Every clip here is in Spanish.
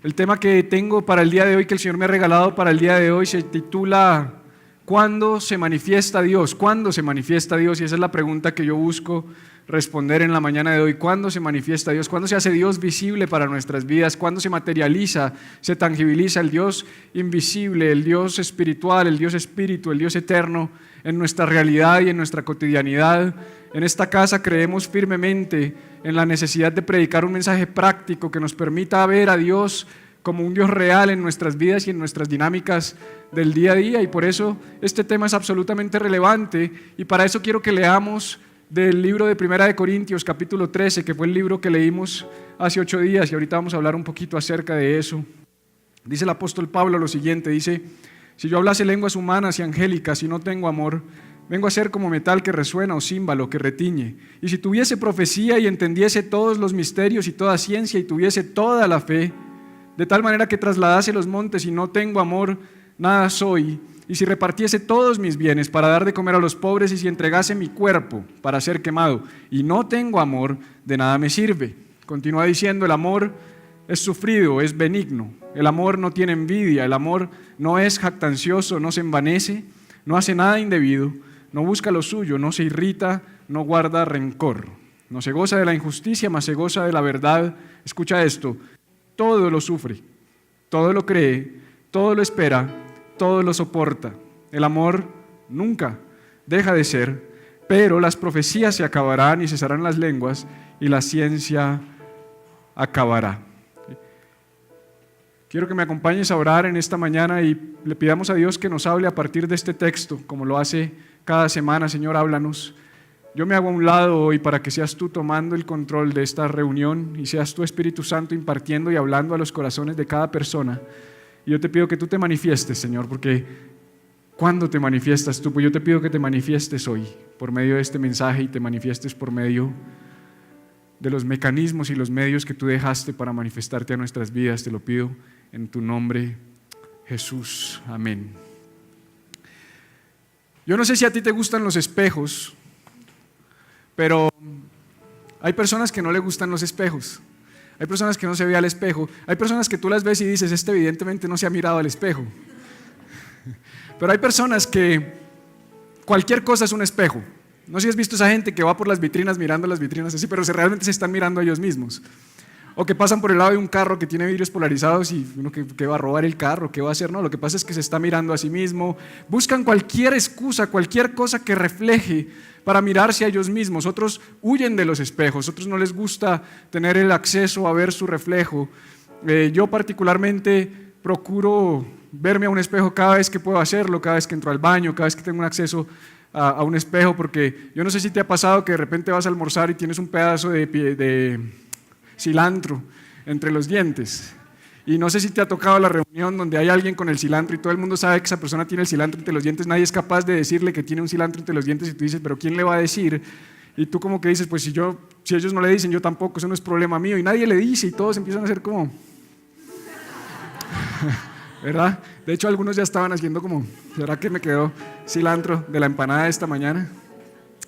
El tema que tengo para el día de hoy, que el Señor me ha regalado para el día de hoy, se titula ¿Cuándo se manifiesta Dios? ¿Cuándo se manifiesta Dios? Y esa es la pregunta que yo busco responder en la mañana de hoy. ¿Cuándo se manifiesta Dios? ¿Cuándo se hace Dios visible para nuestras vidas? ¿Cuándo se materializa, se tangibiliza el Dios invisible, el Dios espiritual, el Dios espíritu, el Dios eterno en nuestra realidad y en nuestra cotidianidad? En esta casa creemos firmemente en la necesidad de predicar un mensaje práctico que nos permita ver a Dios como un Dios real en nuestras vidas y en nuestras dinámicas del día a día, y por eso este tema es absolutamente relevante, y para eso quiero que leamos del libro de Primera de Corintios capítulo 13, que fue el libro que leímos hace 8 días, y ahorita vamos a hablar un poquito acerca de eso. Dice el apóstol Pablo lo siguiente, dice: si yo hablase lenguas humanas y angélicas y no tengo amor, vengo a ser como metal que resuena o címbalo que retiñe. Y si tuviese profecía y entendiese todos los misterios y toda ciencia y tuviese toda la fe, de tal manera que trasladase los montes y no tengo amor, nada soy. Y si repartiese todos mis bienes para dar de comer a los pobres y si entregase mi cuerpo para ser quemado y no tengo amor, de nada me sirve. Continúa diciendo: el amor es sufrido, es benigno. El amor no tiene envidia, el amor no es jactancioso, no se envanece, no hace nada indebido, no busca lo suyo, no se irrita, no guarda rencor, no se goza de la injusticia, mas se goza de la verdad. Escucha esto: todo lo sufre, todo lo cree, todo lo espera, todo lo soporta. El amor nunca deja de ser, pero las profecías se acabarán y cesarán las lenguas y la ciencia acabará. Quiero que me acompañes a orar en esta mañana y le pidamos a Dios que nos hable a partir de este texto, como lo hace cada semana. Señor, háblanos. Yo me hago a un lado hoy para que seas tú tomando el control de esta reunión y seas tú, Espíritu Santo, impartiendo y hablando a los corazones de cada persona. Y yo te pido que tú te manifiestes, Señor, porque ¿cuándo te manifiestas tú? Pues yo te pido que te manifiestes hoy por medio de este mensaje y te manifiestes por medio de los mecanismos y los medios que tú dejaste para manifestarte a nuestras vidas. Te lo pido en tu nombre, Jesús. Amén. Yo no sé si a ti te gustan los espejos, pero hay personas que no le gustan los espejos. Hay personas que no se ve al espejo. Hay personas que tú las ves y dices: este evidentemente no se ha mirado al espejo. Pero hay personas que cualquier cosa es un espejo. No sé si has visto esa gente que va por las vitrinas mirando las vitrinas así, pero realmente se están mirando a ellos mismos. O que pasan por el lado de un carro que tiene vidrios polarizados y uno que va a robar el carro, ¿qué va a hacer? No, lo que pasa es que se está mirando a sí mismo. Buscan cualquier excusa, cualquier cosa que refleje para mirarse a ellos mismos. Otros huyen de los espejos, otros no les gusta tener el acceso a ver su reflejo. Yo particularmente procuro verme a un espejo cada vez que puedo hacerlo, cada vez que entro al baño, cada vez que tengo un acceso a un espejo, porque yo no sé si te ha pasado que de repente vas a almorzar y tienes un pedazo de cilantro entre los dientes, y no sé si te ha tocado la reunión donde hay alguien con el cilantro y todo el mundo sabe que esa persona tiene el cilantro entre los dientes. Nadie es capaz de decirle que tiene un cilantro entre los dientes y tú dices: pero ¿quién le va a decir? Y tú como que dices: pues si ellos no le dicen, yo tampoco, eso no es problema mío, y nadie le dice y todos empiezan a hacer como ¿verdad? De hecho algunos ya estaban haciendo como: ¿será que me quedó cilantro de la empanada de esta mañana?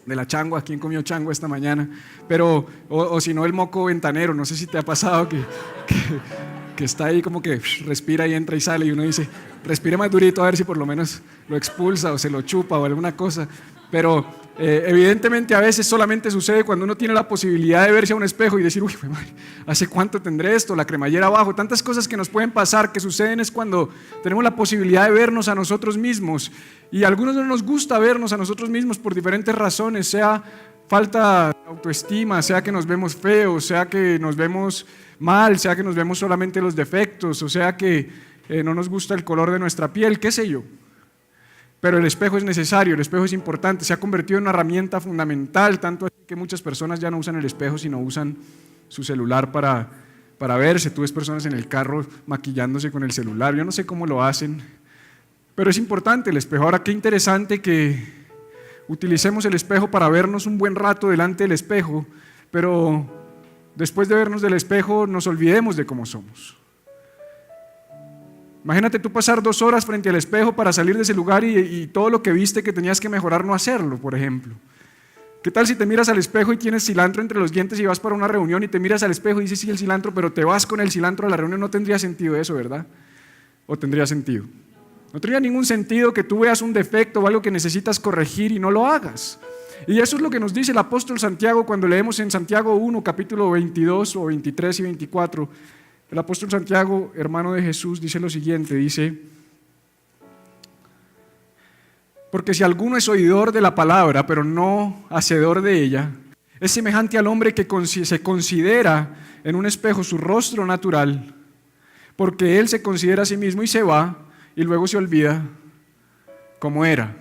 De la changua, ¿quién comió changua esta mañana? Pero, o si no, el moco ventanero. No sé si te ha pasado que está ahí como que respira y entra y sale, y uno dice: respire más durito a ver si por lo menos lo expulsa o se lo chupa o alguna cosa. Pero evidentemente a veces solamente sucede cuando uno tiene la posibilidad de verse a un espejo y decir: uy, madre, ¿hace cuánto tendré esto? La cremallera abajo. Tantas cosas que nos pueden pasar, que suceden es cuando tenemos la posibilidad de vernos a nosotros mismos, y a algunos no nos gusta vernos a nosotros mismos por diferentes razones, sea falta de autoestima, sea que nos vemos feos, sea que nos vemos mal, sea que nos vemos solamente los defectos, o sea que no nos gusta el color de nuestra piel, qué sé yo. Pero el espejo es necesario, el espejo es importante, se ha convertido en una herramienta fundamental, tanto así que muchas personas ya no usan el espejo, sino usan su celular para verse. Tú ves personas en el carro maquillándose con el celular, yo no sé cómo lo hacen, pero es importante el espejo. Ahora, qué interesante que utilicemos el espejo para vernos un buen rato delante del espejo, pero después de vernos del espejo nos olvidemos de cómo somos. Imagínate tú pasar 2 horas frente al espejo para salir de ese lugar y todo lo que viste que tenías que mejorar no hacerlo, por ejemplo. ¿Qué tal si te miras al espejo y tienes cilantro entre los dientes y vas para una reunión y te miras al espejo y dices sí el cilantro, pero te vas con el cilantro a la reunión? No tendría sentido eso, ¿verdad? ¿O tendría sentido? No tendría ningún sentido que tú veas un defecto o algo que necesitas corregir y no lo hagas. Y eso es lo que nos dice el apóstol Santiago cuando leemos en Santiago 1, capítulo 22 o 23 y 24. El apóstol Santiago, hermano de Jesús, dice lo siguiente, dice: porque si alguno es oidor de la palabra, pero no hacedor de ella, es semejante al hombre que se considera en un espejo su rostro natural, porque él se considera a sí mismo y se va, y luego se olvida cómo era.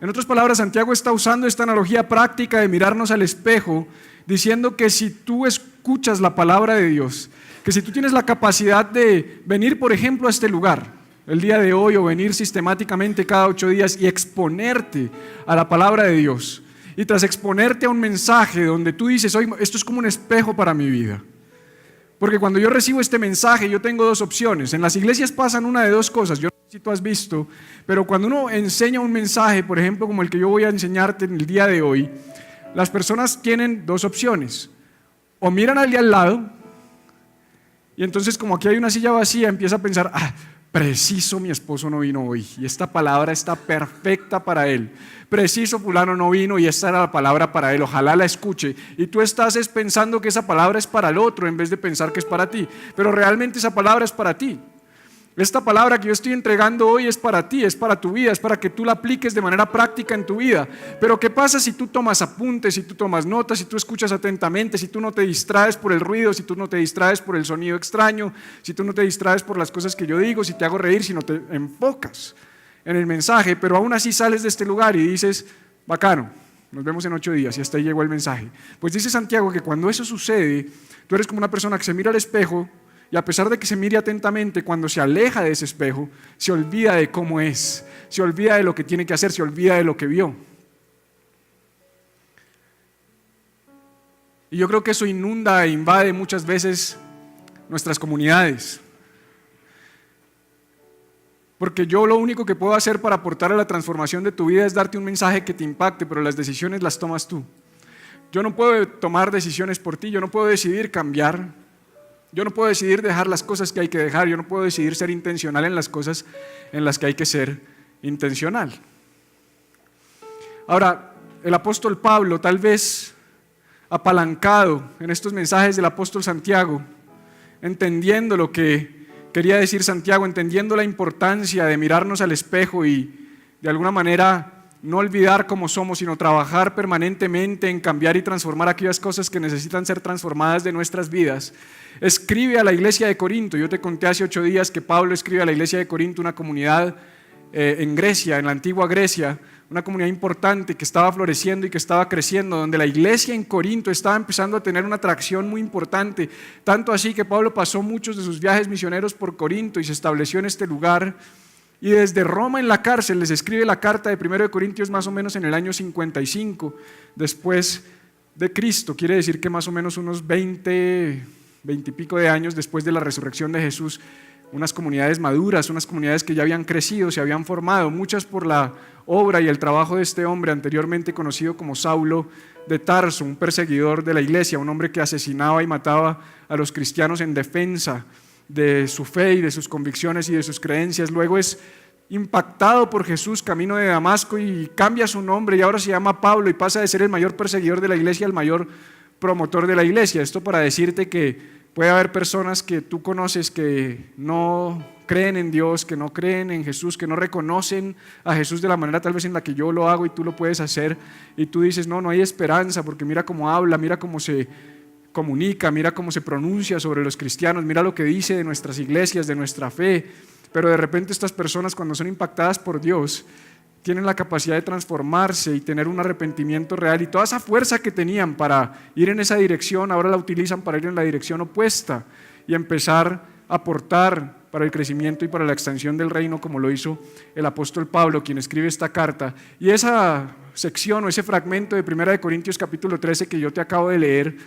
En otras palabras, Santiago está usando esta analogía práctica de mirarnos al espejo, diciendo que si tú escuchas la palabra de Dios, que si tú tienes la capacidad de venir, por ejemplo, a este lugar, el día de hoy, o venir sistemáticamente cada 8 días y exponerte a la palabra de Dios, y tras exponerte a un mensaje donde tú dices, oye, esto es como un espejo para mi vida. Porque cuando yo recibo este mensaje, yo tengo 2 opciones. En las iglesias pasan una de 2 cosas, yo no sé si tú has visto, pero cuando uno enseña un mensaje, por ejemplo, como el que yo voy a enseñarte en el día de hoy, las personas tienen 2 opciones. O miran al de al lado, y entonces como aquí hay una silla vacía, empieza a pensar, preciso mi esposo no vino hoy, y esta palabra está perfecta para él. Preciso fulano no vino y esta era la palabra para él, ojalá la escuche. Y tú estás pensando que esa palabra es para el otro en vez de pensar que es para ti, pero realmente esa palabra es para ti. Esta palabra que yo estoy entregando hoy es para ti, es para tu vida, es para que tú la apliques de manera práctica en tu vida. Pero ¿qué pasa si tú tomas apuntes, si tú tomas notas, si tú escuchas atentamente, si tú no te distraes por el ruido, si tú no te distraes por el sonido extraño, si tú no te distraes por las cosas que yo digo, si te hago reír, si no te enfocas en el mensaje, pero aún así sales de este lugar y dices, bacano, nos vemos en 8 días y hasta ahí llegó el mensaje? Pues dice Santiago que cuando eso sucede, tú eres como una persona que se mira al espejo y a pesar de que se mire atentamente, cuando se aleja de ese espejo, se olvida de cómo es, se olvida de lo que tiene que hacer, se olvida de lo que vio. Y yo creo que eso inunda e invade muchas veces nuestras comunidades. Porque yo lo único que puedo hacer para aportar a la transformación de tu vida es darte un mensaje que te impacte, pero las decisiones las tomas tú. Yo no puedo tomar decisiones por ti, yo no puedo decidir cambiar. Yo no puedo decidir dejar las cosas que hay que dejar, yo no puedo decidir ser intencional en las cosas en las que hay que ser intencional. Ahora, el apóstol Pablo, tal vez apalancado en estos mensajes del apóstol Santiago, entendiendo lo que quería decir Santiago, entendiendo la importancia de mirarnos al espejo y de alguna manera no olvidar cómo somos, sino trabajar permanentemente en cambiar y transformar aquellas cosas que necesitan ser transformadas de nuestras vidas, escribe a la iglesia de Corinto. Yo te conté hace 8 días que Pablo escribe a la iglesia de Corinto, una comunidad en Grecia, en la antigua Grecia, una comunidad importante que estaba floreciendo y que estaba creciendo, donde la iglesia en Corinto estaba empezando a tener una atracción muy importante, tanto así que Pablo pasó muchos de sus viajes misioneros por Corinto y se estableció en este lugar. Y desde Roma en la cárcel les escribe la carta de 1 de Corintios más o menos en el año 55 después de Cristo. Quiere decir que más o menos unos 20 y pico de años después de la resurrección de Jesús, unas comunidades maduras, unas comunidades que ya habían crecido, se habían formado, muchas por la obra y el trabajo de este hombre anteriormente conocido como Saulo de Tarso, un perseguidor de la iglesia, un hombre que asesinaba y mataba a los cristianos en defensa de su fe y de sus convicciones y de sus creencias. Luego es impactado por Jesús camino de Damasco y cambia su nombre y ahora se llama Pablo y pasa de ser el mayor perseguidor de la iglesia al mayor promotor de la iglesia. Esto para decirte que puede haber personas que tú conoces que no creen en Dios, que no creen en Jesús, que no reconocen a Jesús de la manera tal vez en la que yo lo hago y tú lo puedes hacer, y tú dices, no hay esperanza porque mira cómo habla, mira cómo se comunica, mira cómo se pronuncia sobre los cristianos, mira lo que dice de nuestras iglesias, de nuestra fe. Pero de repente estas personas, cuando son impactadas por Dios, tienen la capacidad de transformarse y tener un arrepentimiento real, y toda esa fuerza que tenían para ir en esa dirección ahora la utilizan para ir en la dirección opuesta y empezar a aportar para el crecimiento y para la extensión del reino, como lo hizo el apóstol Pablo, quien escribe esta carta. Y esa sección o ese fragmento de 1 de Corintios capítulo 13 que yo te acabo de leer,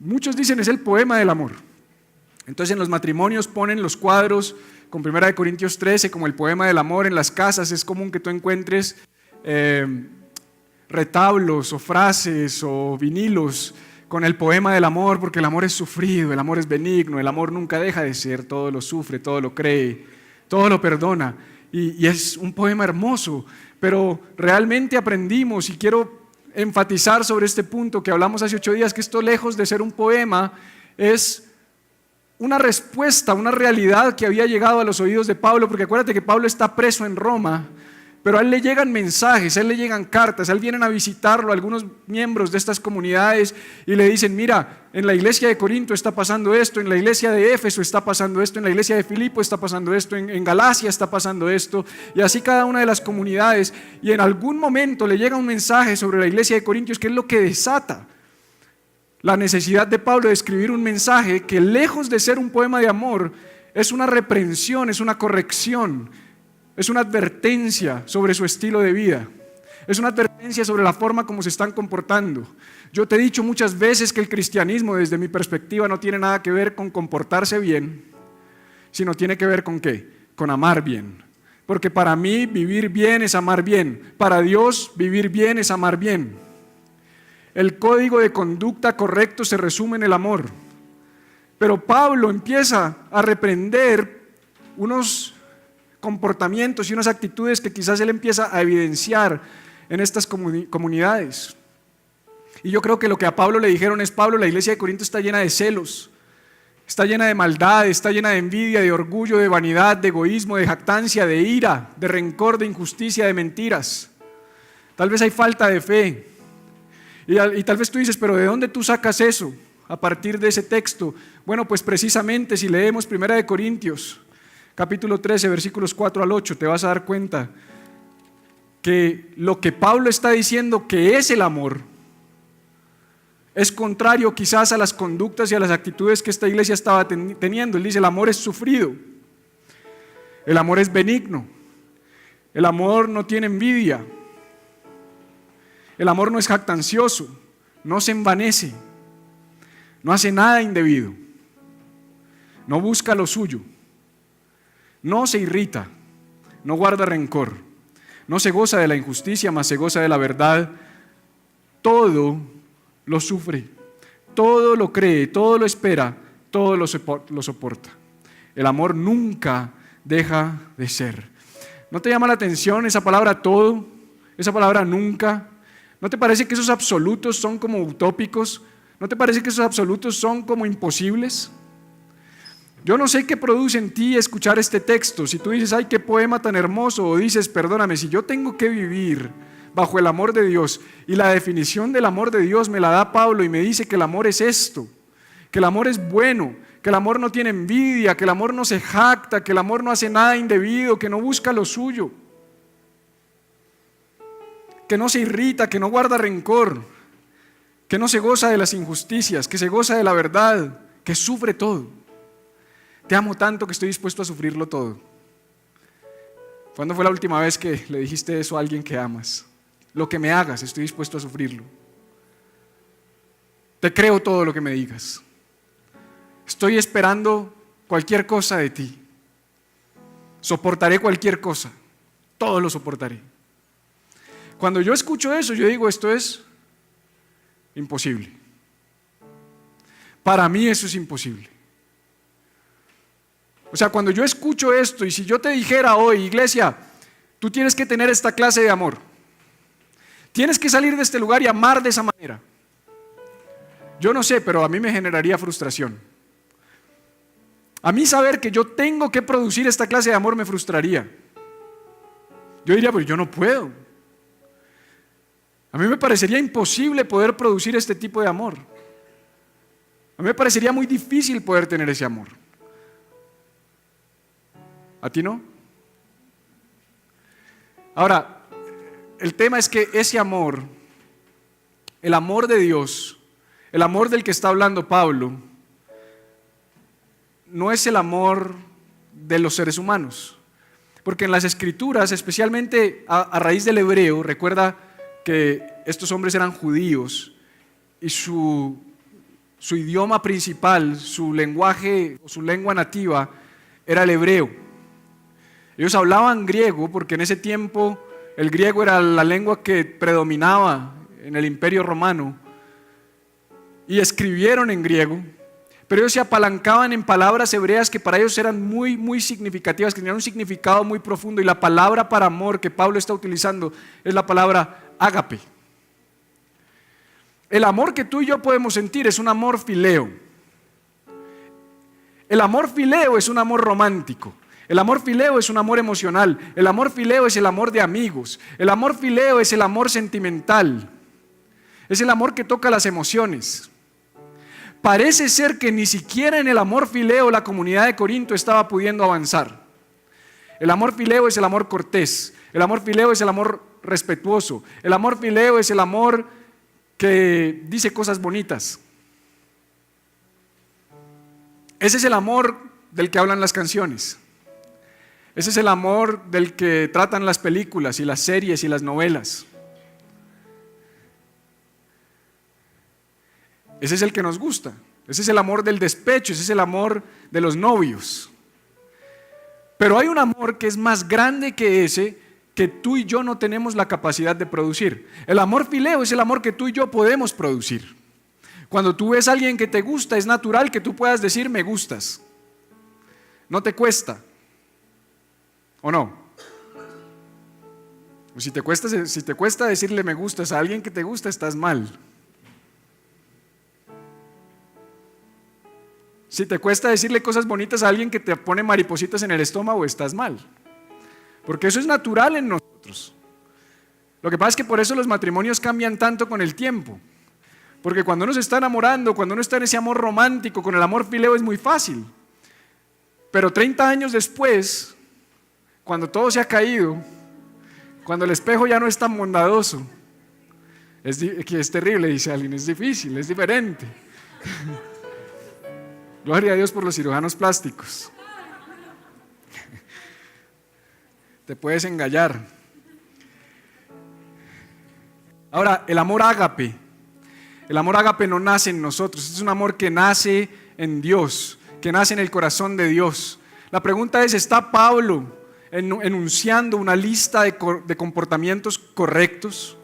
muchos dicen es el poema del amor. Entonces en los matrimonios ponen los cuadros con 1 Corintios 13 como el poema del amor. En las casas es común que tú encuentres retablos o frases o vinilos con el poema del amor, porque el amor es sufrido, el amor es benigno, el amor nunca deja de ser, todo lo sufre, todo lo cree, todo lo perdona. Y es un poema hermoso, pero realmente aprendimos, y quiero enfatizar sobre este punto que hablamos hace 8 días, que esto, lejos de ser un poema, es una respuesta, una realidad que había llegado a los oídos de Pablo, porque acuérdate que Pablo está preso en Roma, pero a él le llegan mensajes, a él le llegan cartas, a él vienen a visitarlo algunos miembros de estas comunidades y le dicen: mira, en la iglesia de Corinto está pasando esto, en la iglesia de Éfeso está pasando esto, en la iglesia de Filipo está pasando esto, en Galacia está pasando esto, y así cada una de las comunidades. Y en algún momento le llega un mensaje sobre la iglesia de Corintios, que es lo que desata la necesidad de Pablo de escribir un mensaje que, lejos de ser un poema de amor, es una reprensión, es una corrección, es una advertencia sobre su estilo de vida, es una advertencia sobre la forma como se están comportando. Yo te he dicho muchas veces que el cristianismo, desde mi perspectiva, no tiene nada que ver con comportarse bien, sino tiene que ver con ¿qué? Con amar bien. Porque para mí vivir bien es amar bien, para Dios vivir bien es amar bien. El código de conducta correcto se resume en el amor. Pero Pablo empieza a reprender unos comportamientos y unas actitudes que quizás él empieza a evidenciar en estas comunidades. Y yo creo que lo que a Pablo le dijeron es: Pablo, la iglesia de Corinto está llena de celos, está llena de maldad, está llena de envidia, de orgullo, de vanidad, de egoísmo, de jactancia, de ira, de rencor, de injusticia, de mentiras. Tal vez hay falta de fe. Y tal vez tú dices: pero ¿de dónde tú sacas eso a partir de ese texto? Bueno, pues precisamente si leemos 1 Corintios capítulo 13, versículos 4 al 8, te vas a dar cuenta que lo que Pablo está diciendo que es el amor es contrario quizás a las conductas y a las actitudes que esta iglesia estaba teniendo. Él dice: el amor es sufrido, el amor es benigno, el amor no tiene envidia, el amor no es jactancioso, no se envanece, no hace nada indebido, no busca lo suyo, no se irrita, no guarda rencor, no se goza de la injusticia, mas se goza de la verdad. Todo lo sufre, todo lo cree, todo lo espera, todo lo soporta. El amor nunca deja de ser. ¿No te llama la atención esa palabra todo, esa palabra nunca? ¿No te parece que esos absolutos son como utópicos? ¿No te parece que esos absolutos son como imposibles? Yo no sé qué produce en ti escuchar este texto. Si tú dices: ay, qué poema tan hermoso, o dices: perdóname, si yo tengo que vivir bajo el amor de Dios, y la definición del amor de Dios me la da Pablo y me dice que el amor es esto, que el amor es bueno, que el amor no tiene envidia, que el amor no se jacta, que el amor no hace nada indebido, que no busca lo suyo, que no se irrita, que no guarda rencor, que no se goza de las injusticias, que se goza de la verdad, que sufre todo. Te amo tanto que estoy dispuesto a sufrirlo todo. ¿Cuándo fue la última vez que le dijiste eso a alguien que amas? Lo que me hagas, estoy dispuesto a sufrirlo. Te creo todo lo que me digas. Estoy esperando cualquier cosa de ti. Soportaré cualquier cosa. Todo lo soportaré. Cuando yo escucho eso, yo digo: esto es imposible. Para mí eso es imposible. O sea, cuando yo escucho esto, y si yo te dijera hoy: iglesia, tú tienes que tener esta clase de amor, tienes que salir de este lugar y amar de esa manera, yo no sé, pero a mí me generaría frustración. A mí saber que yo tengo que producir esta clase de amor me frustraría. Yo diría: pero yo no puedo. A mí me parecería imposible poder producir este tipo de amor. A mí me parecería muy difícil poder tener ese amor. ¿A ti no? Ahora, el tema es que ese amor, el amor de Dios, el amor del que está hablando Pablo, no es el amor de los seres humanos. Porque en las Escrituras, especialmente a raíz del hebreo, recuerda que estos hombres eran judíos y su idioma principal, su lenguaje o su lengua nativa era el hebreo. Ellos hablaban griego porque en ese tiempo El griego era la lengua que predominaba en el Imperio Romano y escribieron en griego, pero ellos se apalancaban en palabras hebreas que para ellos eran muy, muy significativas, que tenían un significado muy profundo, y la palabra para amor que Pablo está utilizando es la palabra ágape. El amor que tú y yo podemos sentir es un amor fileo. El amor fileo es un amor romántico. El amor fileo es un amor emocional. El amor fileo es el amor de amigos. El amor fileo es el amor sentimental. Es el amor que toca las emociones. Parece ser que ni siquiera en el amor fileo la comunidad de Corinto estaba pudiendo avanzar. El amor fileo es el amor cortés. El amor fileo es el amor respetuoso. El amor fileo es el amor que dice cosas bonitas. Ese es el amor del que hablan las canciones. Ese es el amor del que tratan las películas y las series y las novelas. Ese es el que nos gusta. Ese es el amor del despecho, ese es el amor de los novios. Pero hay un amor que es más grande que ese, que tú y yo no tenemos la capacidad de producir. El amor fileo es el amor que tú y yo podemos producir. Cuando tú ves a alguien que te gusta, es natural que tú puedas decir me gustas. No te cuesta. ¿O no? O si te cuesta decirle me gustas a alguien que te gusta, estás mal. Si te cuesta decirle cosas bonitas a alguien que te pone maripositas en el estómago, estás mal. Porque eso es natural en nosotros. Lo que pasa es que por eso los matrimonios cambian tanto con el tiempo. Porque cuando uno se está enamorando, cuando uno está en ese amor romántico, con el amor fileo es muy fácil. Pero 30 años después, cuando todo se ha caído, cuando el espejo ya no es tan bondadoso, es terrible, dice alguien, es difícil, es diferente. Gloria a Dios por los cirujanos plásticos. Te puedes engallar. Ahora, el amor ágape. El amor ágape no nace en nosotros, es un amor que nace en Dios, que nace en el corazón de Dios. La pregunta es, ¿está Pablo enunciando una lista de comportamientos correctos?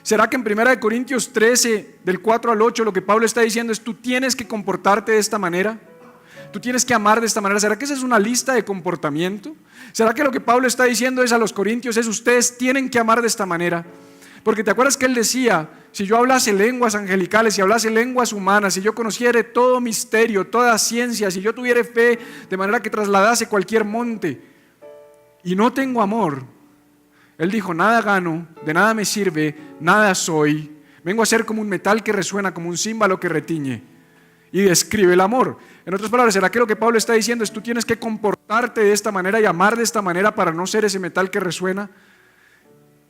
¿Será que en 1 Corintios 13, del 4 al 8, lo que Pablo está diciendo es tú tienes que comportarte de esta manera? ¿Tú tienes que amar de esta manera? ¿Será que esa es una lista de comportamiento? ¿Será que lo que Pablo está diciendo es a los corintios es ustedes tienen que amar de esta manera? Porque te acuerdas que él decía, si yo hablase lenguas angelicales, si hablase lenguas humanas, si yo conociere todo misterio, toda ciencia, si yo tuviera fe de manera que trasladase cualquier monte y no tengo amor, él dijo, nada gano, de nada me sirve, nada soy, vengo a ser como un metal que resuena, como un címbalo que retiñe. Y describe el amor. En otras palabras, ¿será que lo que Pablo está diciendo es tú tienes que comportarte de esta manera y amar de esta manera para no ser ese metal que resuena?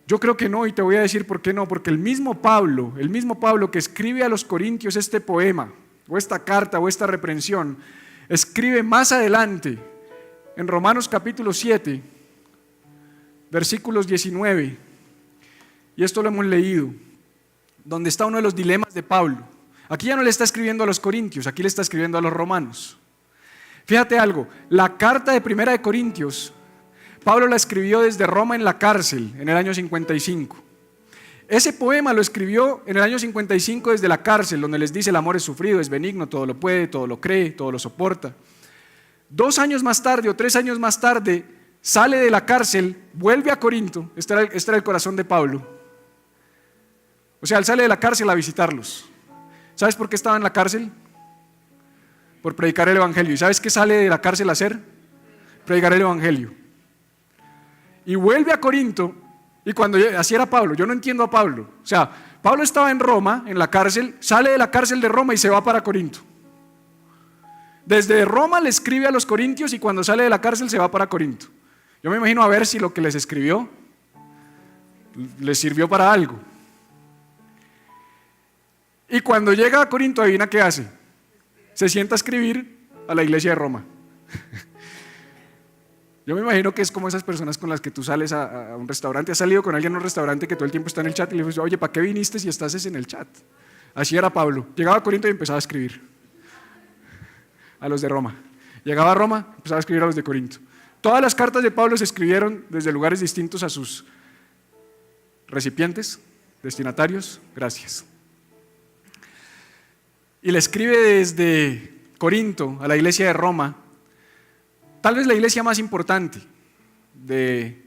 Yo creo que no, y te voy a decir por qué no. Porque el mismo Pablo que escribe a los corintios este poema, o esta carta, o esta reprensión, escribe más adelante, en Romanos capítulo 7, versículos 19, y esto lo hemos leído, donde está uno de los dilemas de Pablo. Aquí ya no le está escribiendo a los corintios, aquí le está escribiendo a los romanos. Fíjate algo, la carta de 1 Corintios, Pablo la escribió desde Roma en la cárcel en el año 55. Ese poema lo escribió en el año 55 desde la cárcel, donde les dice el amor es sufrido, es benigno, todo lo puede, todo lo cree, todo lo soporta. 2 años más tarde o 3 años más tarde sale de la cárcel, vuelve a Corinto, este era el corazón de Pablo. O sea, él sale de la cárcel a visitarlos. ¿Sabes por qué estaba en la cárcel? Por predicar el evangelio. ¿Y sabes qué sale de la cárcel a hacer? Predicar el evangelio. Y vuelve a Corinto, y cuando así era Pablo, yo no entiendo a Pablo. O sea, Pablo estaba en Roma, en la cárcel, sale de la cárcel de Roma y se va para Corinto. Desde Roma le escribe a los corintios y cuando sale de la cárcel se va para Corinto. Yo me imagino a ver si lo que les escribió les sirvió para algo. Y cuando llega a Corinto, adivina qué hace. Se sienta a escribir a la iglesia de Roma. Yo me imagino que es como esas personas con las que tú sales a un restaurante. ¿Has salido con alguien a un restaurante que todo el tiempo está en el chat y le dices, oye, ¿para qué viniste si estás en el chat? Así era Pablo. Llegaba a Corinto y empezaba a escribir a los de Roma. Llegaba a Roma, empezaba a escribir a los de Corinto. Todas las cartas de Pablo se escribieron desde lugares distintos a sus recipientes, destinatarios, gracias. Y le escribe desde Corinto a la iglesia de Roma, tal vez la iglesia más importante de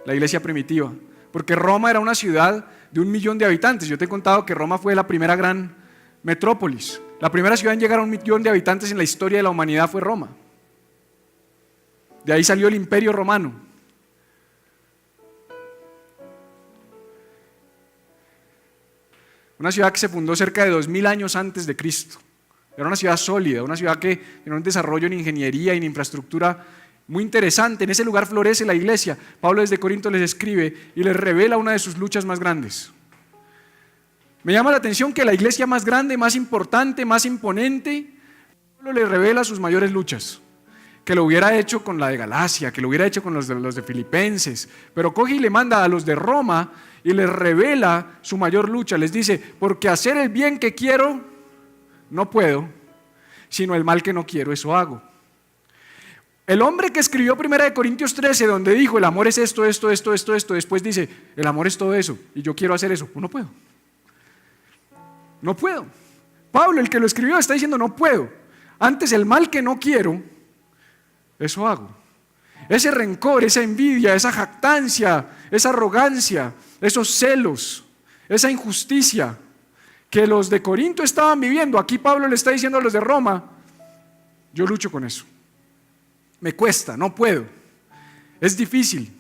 la iglesia primitiva, porque Roma era una ciudad de 1 millón de habitantes. Yo te he contado que Roma fue la primera gran metrópolis. La primera ciudad en llegar a 1 millón de habitantes en la historia de la humanidad fue Roma. De ahí salió el Imperio Romano. Una ciudad que se fundó cerca de 2000 años antes de Cristo. Era una ciudad sólida, una ciudad que tenía un desarrollo en ingeniería y en infraestructura muy interesante. En ese lugar florece la iglesia. Pablo desde Corinto les escribe y les revela una de sus luchas más grandes. Me llama la atención que la iglesia más grande, más importante, más imponente, Pablo les revela sus mayores luchas. Que lo hubiera hecho con la de Galacia, que lo hubiera hecho con los de Filipenses, pero coge y le manda a los de Roma y les revela su mayor lucha. Les dice, porque hacer el bien que quiero, no puedo, sino el mal que no quiero, eso hago. El hombre que escribió 1 Corintios 13, donde dijo, el amor es esto, después dice, el amor es todo eso, y yo quiero hacer eso, pues no puedo. No puedo. Pablo, el que lo escribió, está diciendo, no puedo. Antes el mal que no quiero, eso hago. Ese rencor, esa envidia, esa jactancia, esa arrogancia, esos celos, esa injusticia que los de Corinto estaban viviendo, aquí Pablo le está diciendo a los de Roma, yo lucho con eso. Me cuesta, no puedo. Es difícil.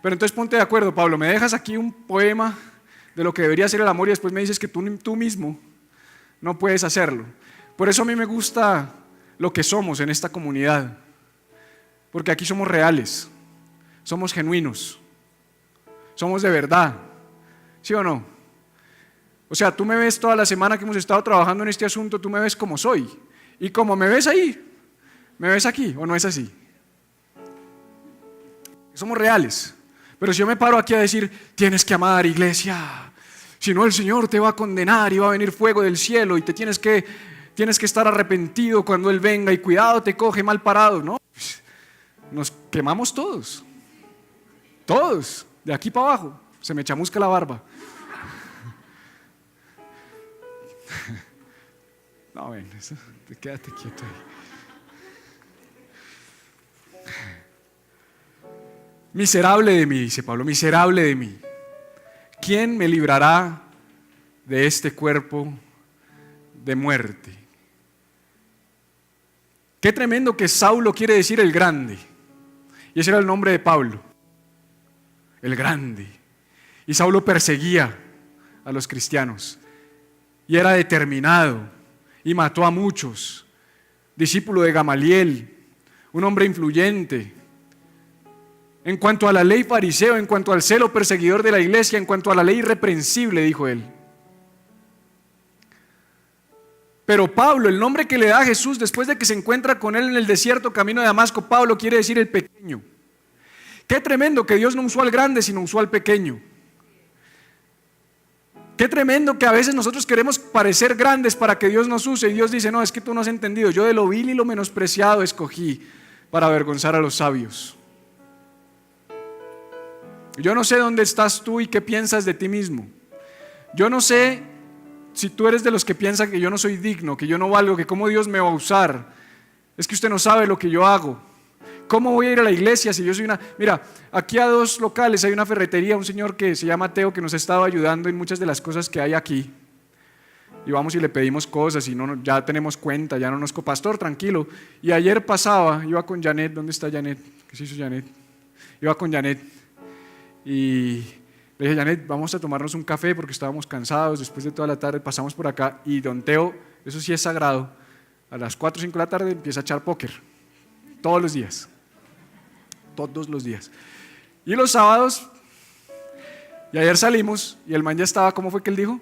Pero entonces ponte de acuerdo, Pablo, me dejas aquí un poema de lo que debería ser el amor y después me dices que tú mismo no puedes hacerlo. Por eso a mí me gusta lo que somos en esta comunidad. Porque aquí somos reales, somos genuinos, somos de verdad, ¿sí o no? O sea, tú me ves toda la semana que hemos estado trabajando en este asunto, tú me ves como soy. Y como me ves ahí, me ves aquí, ¿o no es así? Somos reales. Pero si yo me paro aquí a decir, tienes que amar, iglesia, si no el Señor te va a condenar y va a venir fuego del cielo y te tienes que estar arrepentido cuando Él venga y cuidado te coge mal parado, ¿no? Nos quemamos todos, de aquí para abajo, se me chamusca la barba. No, ven, quédate quieto ahí. Miserable de mí, dice Pablo, miserable de mí. ¿Quién me librará de este cuerpo de muerte? Qué tremendo que Saulo quiere decir el grande. Y ese era el nombre de Pablo, el grande. Y Saulo perseguía a los cristianos y era determinado y mató a muchos. Discípulo de Gamaliel, un hombre influyente. En cuanto a la ley fariseo, en cuanto al celo perseguidor de la iglesia, en cuanto a la ley irreprensible, dijo él. Pero Pablo, el nombre que le da a Jesús después de que se encuentra con él en el desierto camino de Damasco, Pablo quiere decir el pequeño. Qué tremendo que Dios no usó al grande sino usó al pequeño. Qué tremendo que a veces nosotros queremos parecer grandes para que Dios nos use y Dios dice, no, es que tú no has entendido, yo de lo vil y lo menospreciado escogí para avergonzar a los sabios. Yo no sé dónde estás tú y qué piensas de ti mismo. Yo no sé si tú eres de los que piensan que yo no soy digno, que yo no valgo, que cómo Dios me va a usar. Es que usted no sabe lo que yo hago. ¿Cómo voy a ir a la iglesia si yo soy una...? Mira, aquí a 2 locales hay una ferretería, un señor que se llama Teo que nos ha estado ayudando en muchas de las cosas que hay aquí. Y vamos y le pedimos cosas y no, ya tenemos cuenta, ya no nos... Pastor, tranquilo. Y ayer pasaba, iba con Janet, ¿dónde está Janet? ¿Qué se hizo Janet? Iba con Janet y le dije, Janet, vamos a tomarnos un café porque estábamos cansados, después de toda la tarde pasamos por acá y don Teo, eso sí es sagrado, a las 4 o 5 de la tarde empieza a echar póker, todos los días. Y los sábados, y ayer salimos y el man ya estaba, ¿cómo fue que él dijo?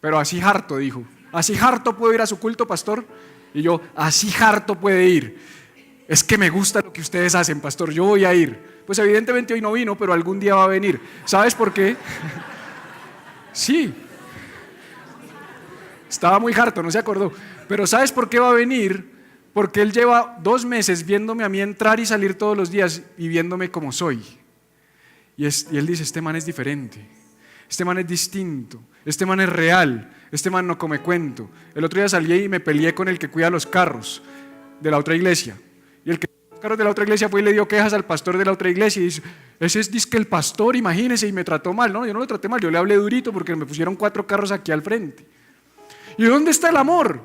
Pero así harto, dijo, así harto puedo ir a su culto, pastor. Y yo, así harto puede ir. Es que me gusta lo que ustedes hacen, pastor, yo voy a ir. Pues evidentemente hoy no vino, pero algún día va a venir. ¿Sabes por qué? Sí. Estaba muy harto, no se acordó. Pero ¿sabes por qué va a venir? Porque él lleva 2 meses viéndome a mí entrar y salir todos los días y viéndome como soy. Y él dice, este man es diferente, este man es distinto, este man es real, este man no come cuento. El otro día salí y me peleé con el que cuida los carros de la otra iglesia. Y el que cuida los carros de la otra iglesia fue y le dio quejas al pastor de la otra iglesia y dice, ese es disque el pastor, imagínese, y me trató mal. No, yo no lo traté mal, yo le hablé durito porque me pusieron 4 carros aquí al frente. ¿Y dónde está el amor?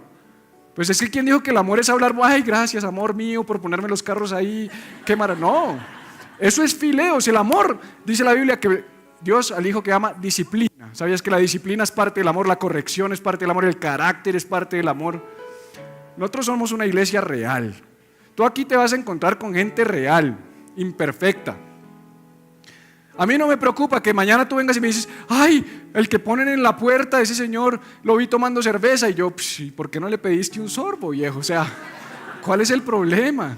Pues es que ¿quién dijo que el amor es hablar, ay, gracias, amor mío, por ponerme los carros ahí? Qué maravilla. No, eso es fileos. El amor, dice la Biblia, que Dios al hijo que ama disciplina. ¿Sabías que la disciplina es parte del amor? La corrección es parte del amor, el carácter es parte del amor. Nosotros somos una iglesia real. Tú aquí te vas a encontrar con gente real, imperfecta. A mí no me preocupa que mañana tú vengas y me dices, ay, el que ponen en la puerta, ese señor lo vi tomando cerveza. Y yo, ¿por qué no le pediste un sorbo, viejo? O sea, ¿cuál es el problema?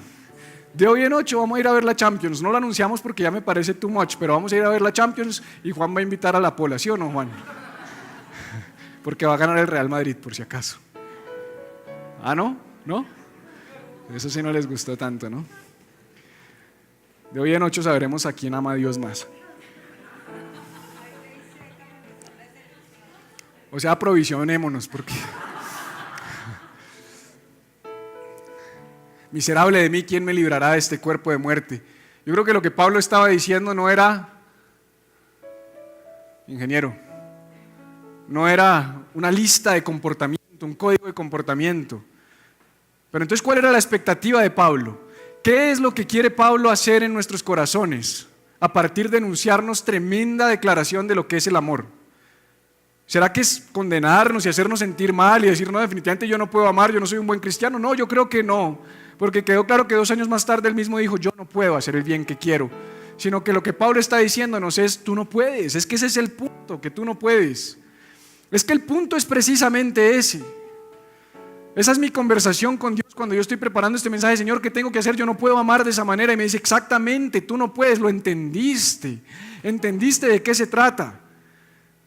De hoy en 8 vamos a ir a ver la Champions. No lo anunciamos porque ya me parece too much, pero vamos a ir a ver la Champions y Juan va a invitar a la Pola, ¿sí o no, Juan? Porque va a ganar el Real Madrid, por si acaso. ¿Ah, no? ¿No? Eso sí no les gustó tanto, ¿no? De hoy en 8 sabremos a quién ama a Dios más. O sea, aprovisionémonos porque... Miserable de mí, ¿quién me librará de este cuerpo de muerte? Yo creo que lo que Pablo estaba diciendo no era, ingeniero, no era una lista de comportamiento, un código de comportamiento. Pero entonces, ¿cuál era la expectativa de Pablo? ¿Qué es lo que quiere Pablo hacer en nuestros corazones a partir de enunciarnos tremenda declaración de lo que es el amor? ¿Será que es condenarnos y hacernos sentir mal y decir, no, definitivamente yo no puedo amar, yo no soy un buen cristiano? No, yo creo que no, porque quedó claro que 2 años más tarde él mismo dijo, yo no puedo hacer el bien que quiero, sino que lo que Pablo está diciéndonos es, tú no puedes, es que ese es el punto, que tú no puedes. Es que el punto es precisamente ese. Esa es mi conversación con Dios cuando yo estoy preparando este mensaje, Señor, ¿qué tengo que hacer? Yo no puedo amar de esa manera. Y me dice, exactamente, tú no puedes, lo entendiste de qué se trata.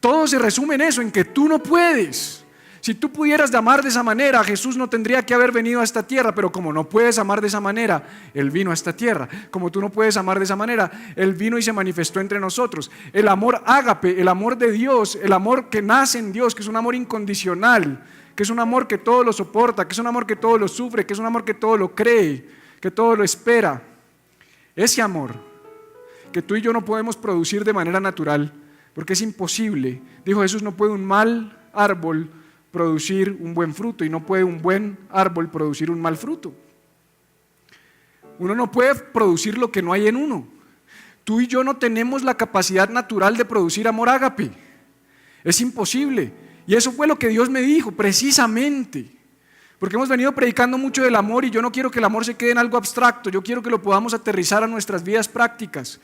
Todo se resume en eso, en que tú no puedes. Si tú pudieras de amar de esa manera, Jesús no tendría que haber venido a esta tierra, pero como no puedes amar de esa manera, Él vino a esta tierra. Como tú no puedes amar de esa manera, Él vino y se manifestó entre nosotros. El amor ágape, el amor de Dios, el amor que nace en Dios, que es un amor incondicional, que es un amor que todo lo soporta, que es un amor que todo lo sufre, que es un amor que todo lo cree, que todo lo espera. Ese amor que tú y yo no podemos producir de manera natural, porque es imposible. Dijo Jesús, no puede un mal árbol producir un buen fruto y no puede un buen árbol producir un mal fruto. Uno no puede producir lo que no hay en uno. Tú y yo no tenemos la capacidad natural de producir amor ágape. Es imposible. Y eso fue lo que Dios me dijo, precisamente. Porque hemos venido predicando mucho del amor y yo no quiero que el amor se quede en algo abstracto. Yo quiero que lo podamos aterrizar a nuestras vidas prácticas.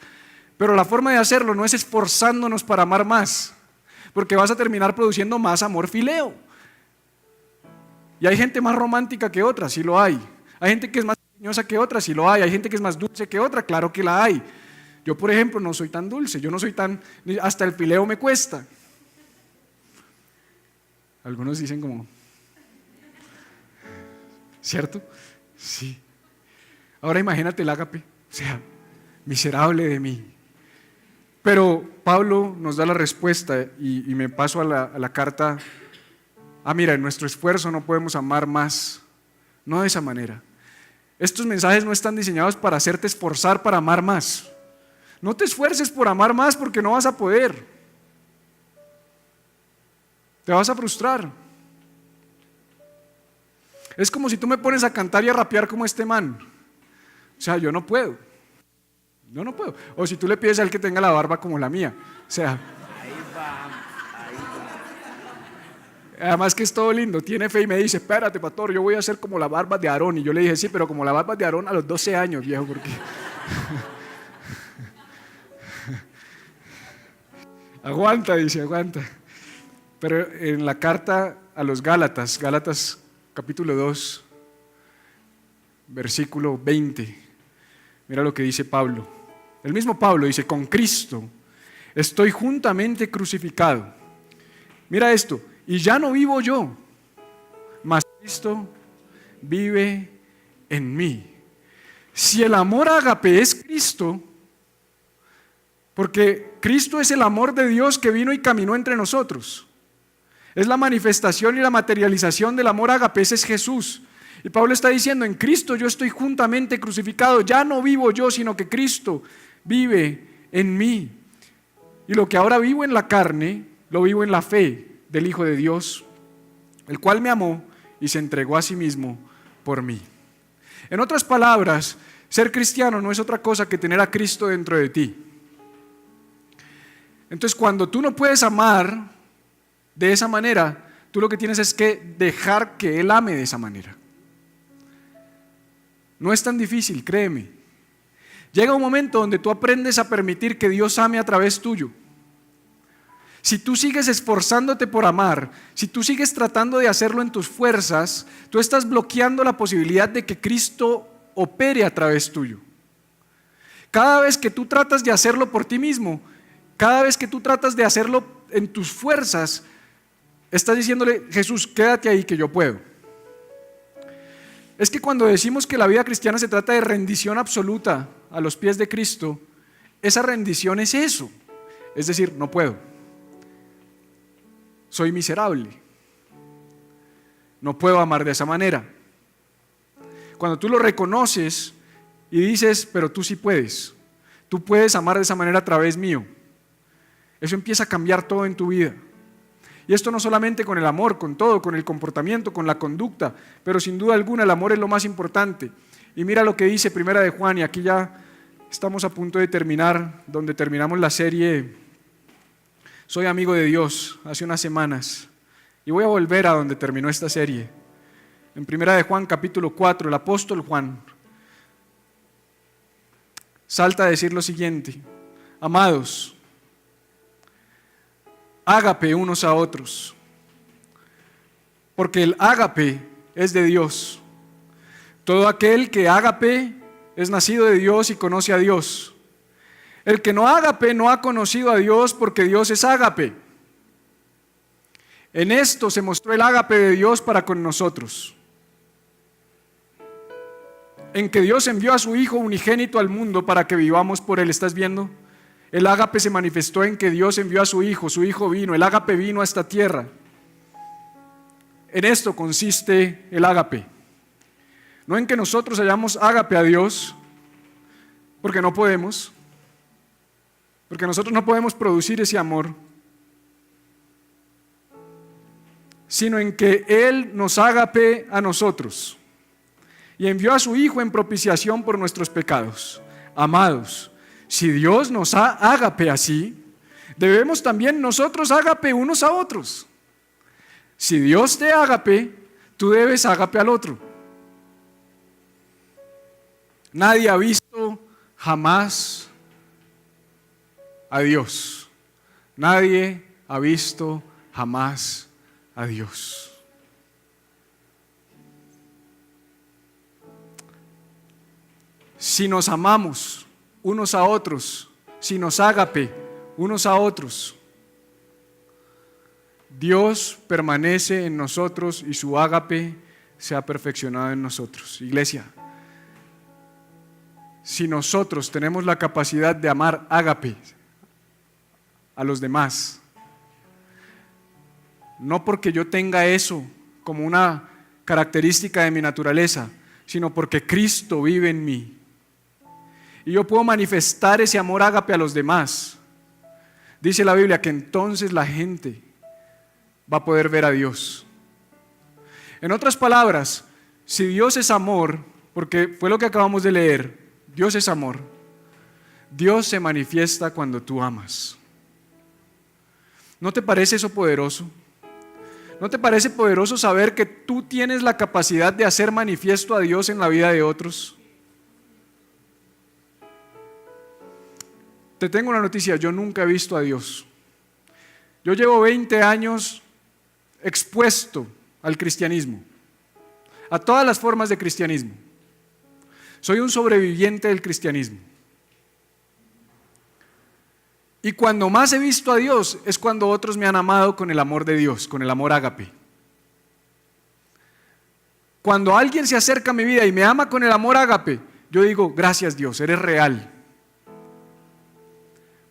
Pero la forma de hacerlo no es esforzándonos para amar más, porque vas a terminar produciendo más amor fileo. Y hay gente más romántica que otra, sí lo hay. Hay gente que es más cariñosa que otra, sí lo hay. Hay gente que es más dulce que otra, claro que la hay. Yo, por ejemplo, no soy tan dulce, yo no soy tan... Hasta el fileo me cuesta. Algunos dicen como... ¿Cierto? Sí. Ahora imagínate el ágape, o sea, miserable de mí. Pero Pablo nos da la respuesta y me paso a la carta. Mira, en nuestro esfuerzo no podemos amar más, no de esa manera. Estos mensajes no están diseñados para hacerte esforzar para amar más. No te esfuerces por amar más porque no vas a poder. Te vas a frustrar. Es como si tú me pones a cantar y a rapear como este man. O sea, yo no puedo. Yo no puedo. O si tú le pides a él que tenga la barba como la mía. O sea. Ahí va. Además que es todo lindo. Tiene fe y me dice, espérate, pastor, yo voy a hacer como la barba de Aarón. Y yo le dije, sí, pero como la barba de Aarón a los 12 años, viejo, porque... Aguanta, dice, aguanta. Pero en la carta a los Gálatas, Gálatas capítulo 2, versículo 20, mira lo que dice Pablo. El mismo Pablo dice, con Cristo estoy juntamente crucificado. Mira esto, y ya no vivo yo, mas Cristo vive en mí. Si el amor ágape es Cristo, Porque Cristo es el amor de Dios que vino y caminó entre nosotros. Es la manifestación y la materialización del amor ágape, ese es Jesús. Y Pablo está diciendo, en Cristo yo estoy juntamente crucificado, ya no vivo yo, sino que Cristo vive en mí. Y lo que ahora vivo en la carne, lo vivo en la fe del Hijo de Dios, el cual me amó y se entregó a sí mismo por mí. En otras palabras, ser cristiano no es otra cosa que tener a Cristo dentro de ti. Entonces, cuando tú no puedes amar de esa manera, tú lo que tienes es que dejar que Él ame de esa manera. No es tan difícil, créeme. Llega un momento donde tú aprendes a permitir que Dios ame a través tuyo. Si tú sigues esforzándote por amar, si tú sigues tratando de hacerlo en tus fuerzas, tú estás bloqueando la posibilidad de que Cristo opere a través tuyo. Cada vez que tú tratas de hacerlo por ti mismo, cada vez que tú tratas de hacerlo en tus fuerzas, estás diciéndole, Jesús, quédate ahí que yo puedo. Es que cuando decimos que la vida cristiana se trata de rendición absoluta a los pies de Cristo, esa rendición es eso. Es decir, no puedo. Soy miserable. No puedo amar de esa manera. Cuando tú lo reconoces y dices, pero tú sí puedes. Tú puedes amar de esa manera a través mío. Eso empieza a cambiar todo en tu vida. Y esto no solamente con el amor, con todo, con el comportamiento, con la conducta, pero sin duda alguna el amor es lo más importante. Y mira lo que dice Primera de Juan, y aquí ya estamos a punto de terminar, donde terminamos la serie Soy amigo de Dios, hace unas semanas. Y voy a volver a donde terminó esta serie. En Primera de Juan, capítulo 4, el apóstol Juan salta a decir lo siguiente: amados, ágape unos a otros, porque el ágape es de Dios. Todo aquel que ágape es nacido de Dios y conoce a Dios. El que no ágape no ha conocido a Dios, porque Dios es ágape. En esto se mostró el ágape de Dios para con nosotros, en que Dios envió a su Hijo unigénito al mundo para que vivamos por Él. ¿Estás viendo? El ágape se manifestó en que Dios envió a su Hijo vino, el ágape vino a esta tierra. En esto consiste el ágape. No en que nosotros hayamos ágape a Dios, porque no podemos, porque nosotros no podemos producir ese amor, sino en que Él nos ágape a nosotros y envió a su Hijo en propiciación por nuestros pecados. Amados, si Dios nos ágape así, debemos también nosotros ágape unos a otros. Si Dios te ágape, tú debes ágape al otro. Nadie ha visto jamás a Dios. Nadie ha visto jamás a Dios. Si nos amamos unos a otros, si nos ágape unos a otros, Dios permanece en nosotros y su ágape se ha perfeccionado en nosotros. Iglesia, si nosotros tenemos la capacidad de amar ágape a los demás, no porque yo tenga eso como una característica de mi naturaleza, sino porque Cristo vive en mí, y yo puedo manifestar ese amor ágape a los demás, dice la Biblia que entonces la gente va a poder ver a Dios. En otras palabras, si Dios es amor, porque fue lo que acabamos de leer, Dios es amor, Dios se manifiesta cuando tú amas. ¿No te parece eso poderoso? ¿No te parece poderoso saber que tú tienes la capacidad de hacer manifiesto a Dios en la vida de otros? Te tengo una noticia, yo nunca he visto a Dios. Yo llevo 20 años expuesto al cristianismo, a todas las formas de cristianismo. Soy un sobreviviente del cristianismo. Y cuando más he visto a Dios es cuando otros me han amado con el amor de Dios, con el amor ágape. Cuando alguien se acerca a mi vida y me ama con el amor ágape, yo digo, gracias Dios, eres real.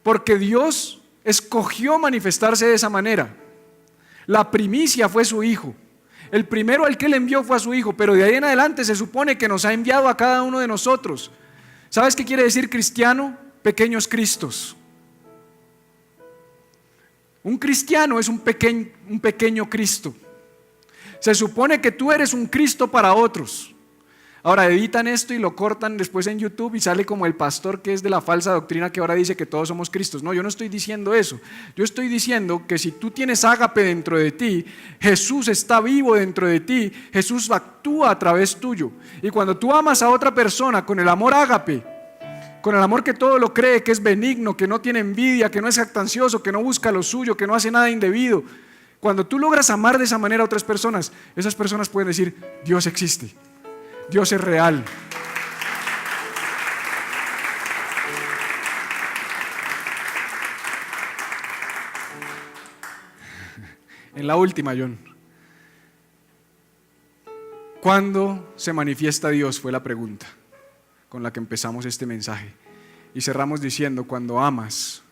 porque Dios escogió manifestarse de esa manera. La primicia fue su Hijo. El primero al que Él envió fue a su Hijo, pero de ahí en adelante se supone que nos ha enviado a cada uno de nosotros. ¿Sabes qué quiere decir cristiano? Pequeños Cristos. Un cristiano es un pequeño Cristo. Se supone que tú eres un Cristo para otros. Ahora editan esto y lo cortan después en YouTube y sale como el pastor que es de la falsa doctrina que ahora dice que todos somos Cristos. No, yo no estoy diciendo eso. Yo estoy diciendo que si tú tienes ágape dentro de ti, Jesús está vivo dentro de ti, Jesús actúa a través tuyo. Y cuando tú amas a otra persona con el amor ágape, con el amor que todo lo cree, que es benigno, que no tiene envidia, que no es jactancioso, que no busca lo suyo, que no hace nada indebido, cuando tú logras amar de esa manera a otras personas, esas personas pueden decir: Dios existe. Dios es real. En la última, John. ¿Cuándo se manifiesta Dios? Fue la pregunta con la que empezamos este mensaje. Y cerramos diciendo: cuando amas,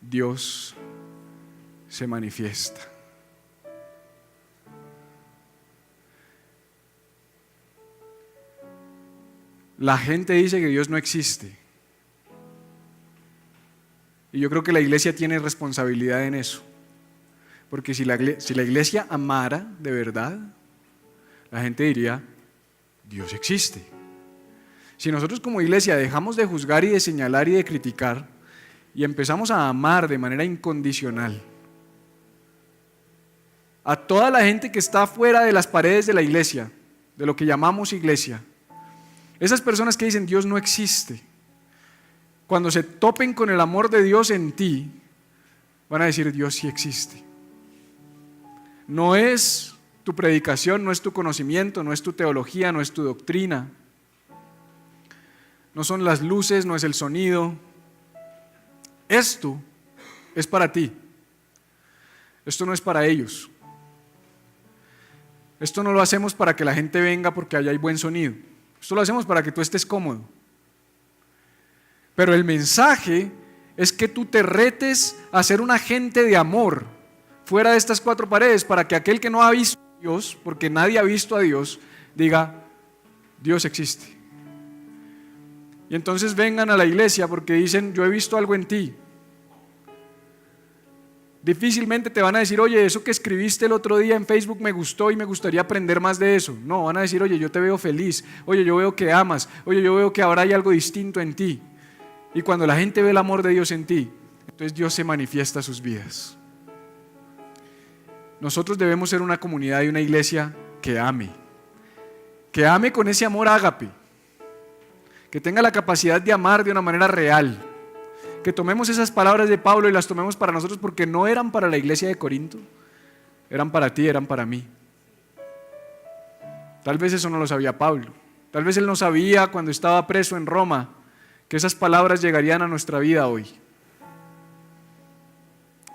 Dios se manifiesta. La gente dice que Dios no existe. Y yo creo que la iglesia tiene responsabilidad en eso. Porque si la iglesia amara de verdad, la gente diría: Dios existe. Si nosotros como iglesia dejamos de juzgar y de señalar y de criticar y empezamos a amar de manera incondicional a toda la gente que está fuera de las paredes de la iglesia, de lo que llamamos iglesia, esas personas que dicen Dios no existe, cuando se topen con el amor de Dios en ti, van a decir: Dios sí existe. No es tu predicación, no es tu conocimiento, no es tu teología, no es tu doctrina, no son las luces, no es el sonido. Esto es para ti. Esto no es para ellos. Esto no lo hacemos para que la gente venga porque allá hay buen sonido. Esto lo hacemos para que tú estés cómodo. Pero el mensaje es que tú te retes a ser un agente de amor fuera de estas cuatro paredes, para que aquel que no ha visto a Dios, porque nadie ha visto a Dios, diga: Dios existe. Y entonces vengan a la iglesia porque dicen: yo he visto algo en ti. Difícilmente te van a decir: oye, eso que escribiste el otro día en Facebook me gustó y me gustaría aprender más de eso. No, van a decir: oye, yo te veo feliz, oye, yo veo que amas, oye, yo veo que ahora hay algo distinto en ti. Y cuando la gente ve el amor de Dios en ti, entonces Dios se manifiesta a sus vidas. Nosotros debemos ser una comunidad y una iglesia que ame con ese amor ágape, que tenga la capacidad de amar de una manera real, que tomemos esas palabras de Pablo y las tomemos para nosotros, porque no eran para la iglesia de Corinto, eran para ti, eran para mí. Tal vez eso no lo sabía Pablo, tal vez él no sabía cuando estaba preso en Roma que esas palabras llegarían a nuestra vida hoy.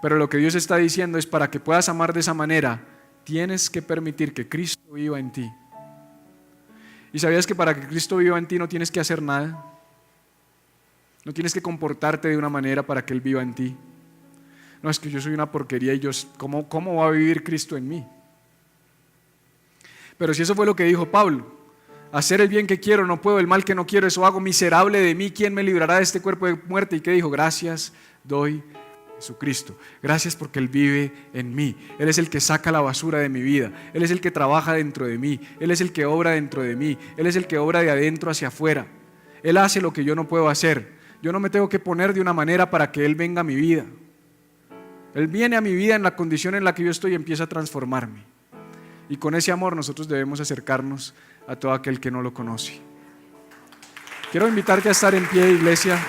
Pero lo que Dios está diciendo es: para que puedas amar de esa manera, tienes que permitir que Cristo viva en ti. ¿Y sabías que para que Cristo viva en ti no tienes que hacer nada? No tienes que comportarte de una manera para que Él viva en ti. No, es que yo soy una porquería y ¿cómo va a vivir Cristo en mí? Pero si eso fue lo que dijo Pablo: hacer el bien que quiero no puedo, el mal que no quiero eso hago, miserable de mí, ¿quién me librará de este cuerpo de muerte? ¿Y qué dijo? Gracias doy a Jesucristo. Gracias porque Él vive en mí. Él es el que saca la basura de mi vida. Él es el que trabaja dentro de mí. Él es el que obra dentro de mí. Él es el que obra de adentro hacia afuera. Él hace lo que yo no puedo hacer. Yo no me tengo que poner de una manera para que Él venga a mi vida. Él viene a mi vida en la condición en la que yo estoy y empieza a transformarme. Y con ese amor nosotros debemos acercarnos a todo aquel que no lo conoce. Quiero invitarte a estar en pie, iglesia,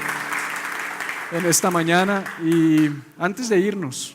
en esta mañana. Y antes de irnos,